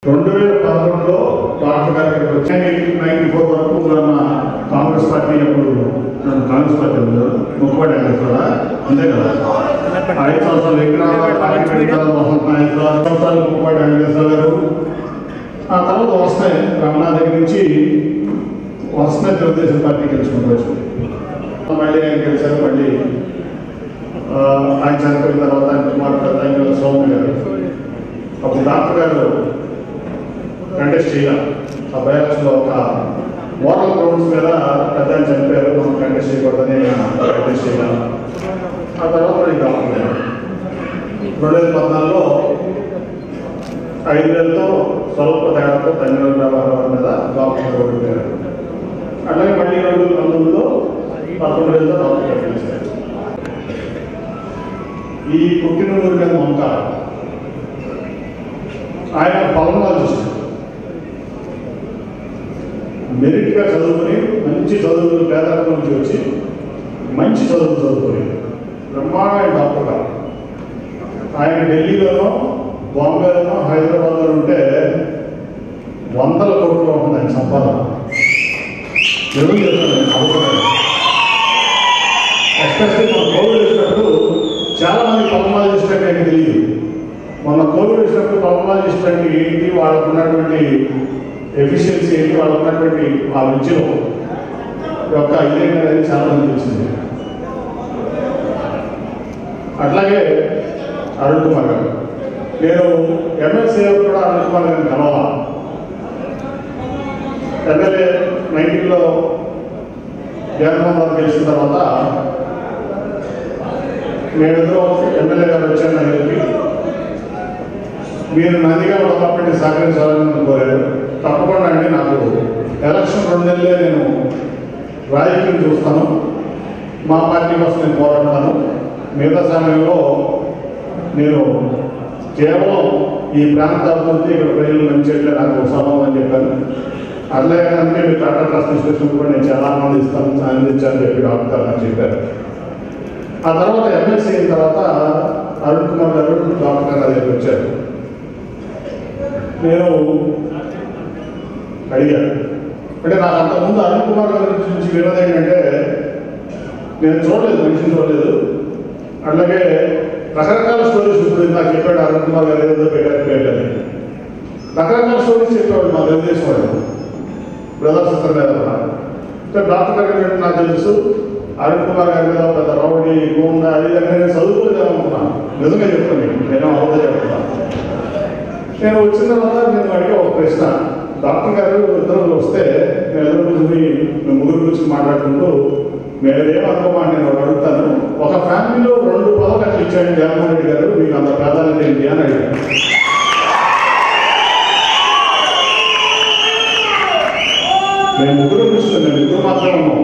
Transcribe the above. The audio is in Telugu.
2011లో డాక్టర్ గారికి వచ్చాయి. 94 వరకు ఉన్న కాంగ్రెస్ పార్టీ అప్పుడు కాంగ్రెస్ పార్టీ ముఖ్యమంత్రి అంతే కదా. 5 సంవత్సరాలు ముఖ్యమంత్రి వెంకటేశ్వర గారు. ఆ తర్వాత వస్తాయి రమణ దగ్గర నుంచి వస్తున్నాయి తెలుగుదేశం పార్టీ గెలుచుకుంటూ వచ్చింది. మళ్ళీ ఆయన గెలిచారు. మళ్ళీ ఆయన చనిపోయిన తర్వాత ఆయన కుమార్ సోమన్ గారు అప్పుడు డాక్టర్ గారు కంటెస్ట్ చేయాలి. ఆ బయాలజీలో ఒక మోరల్ గ్రౌండ్స్ మీద పెద్ద చనిపోయారు, మనం కంటెస్ట్ చేయకూడదని కంటెస్ట్ చేయాలి. ఆ తర్వాత మళ్ళీ డాక్టర్ గారు 2014లో 5,000తో స్వల్ప తేడాతో తమిళ వ్యవహారం మీద డాక్టర్ ఓడిపోయారు. అలాగే మళ్ళీ 2019లో 11,000తో డాక్టర్ గారు గెలిచారు. ఈ పుట్టినూరు మీద మమకారం ఆయన పల్మనాలజిస్ట్, మెరిట్గా చదువుకుని మంచి చదువులు పేదరికం నుంచి వచ్చి మంచి చదువులు చదువుకుని బ్రహ్మాండమైన డాక్టర్ గారు. ఆయన ఢిల్లీలోనో బాంబేలోనో హైదరాబాద్లో ఉంటే 100 కోట్లు ఉంటుంది ఆయన సంపాదన. ఎవరు చెప్తాను ఎస్పెషల్లీ మన కోవిడ్ వచ్చినప్పుడు చాలామంది పల్మనాలజిస్ట్ అంటే ఆయనకు తెలియదు. మొన్న కోవిడ్ వచ్చినప్పుడు పల్మనాలజిస్ట్ అంటే ఏంటి, వాళ్ళకు ఉన్నటువంటి ఎఫిషియన్సీ ఏంటి, వాళ్ళకు ఉన్నటువంటి ఆ విద్యలో యొక్క ఇదేంటి అనేది చాలా మంది వచ్చింది. అట్లాగే అరుణ్ కుమార్ గారు, నేను ఎమ్మెల్సీ కూడా అరుణ్ కుమార్ గారిని కలవాలా. ఎమ్మెల్యే 19లో జగన్మోహన్ రావు గెలిచిన తర్వాత మేమిద్దరూ ఎమ్మెల్యే గారు వచ్చాను నా దగ్గరికి. మీరు నందిగా డెవలప్మెంట్ సహకరించాలని కోరారు. తప్పకుండా అండి, నాకు ఎలక్షన్ 2 నెలలే నేను రాజకీయం చూస్తాను, మా పార్టీ కోసం నేను పోరాడతాను, మిగతా సమయంలో నేను కేవలం ఈ ప్రాంత అభివృద్ధి ఇక్కడ ప్రజలు మంచి నాకు సంభవం అని చెప్పాను. అట్లాగే మీరు టాటా ట్రస్ట్ ఇన్స్టిట్యూషన్ కూడా నేను చాలా ఆనందించాలని చెప్పి డాక్టర్ గారు నాకు చెప్పారు. ఆ తర్వాత ఎమ్మెల్సీ అయిన తర్వాత అరుణ్ కుమార్ గారు డాక్టర్ గారు దగ్గరికి వచ్చారు. నేను అడిగాను, అంటే నాకు అంతకుముందు అరుణ్ కుమార్ గారి నుంచి వినోదం ఏంటంటే నేను చూడలేదు, మనిషిని చూడలేదు. అట్లాగే రకరకాల స్టోరీస్ ఇప్పుడు నాకు చెప్పాడు అరుణ్ కుమార్ గారు, ఏదో పెట్టారు రకరకాల స్టోరీస్ చెప్పాడు మా తెలుగుదేశం వాళ్ళు బ్రదర్స్ ఇద్దరు మీద. డాక్టర్ గారు నాకు తెలుసు అరుణ్ కుమార్ గారి మీద పెద్ద రౌడీ గోండా అది నేను చదువుకోలేదనుకున్నాను. నిజంగా చెప్తాను, నేను అవుతా చెప్తున్నాను. నేను వచ్చిన తర్వాత నేను అడిగే ఒక ప్రశ్న, డాక్టర్ గారు ఇద్దరు వస్తే నేను ఎదురు కూర్చుని ముగ్గురు గురించి మాట్లాడుకుంటూ మేమేమనుకోమా నేను అడుగుతాను, ఒక ఫ్యామిలీలో 2 పదవులు ఇచ్చాడు జగన్మోహన్ రెడ్డి గారు, మీకు అంత ప్రాధాన్యత ఏంటి అని అడిగాను. మేము ముగ్గురు కూర్చున్నాం, మేము ఇద్దరు మాత్రమే ఉన్నాం.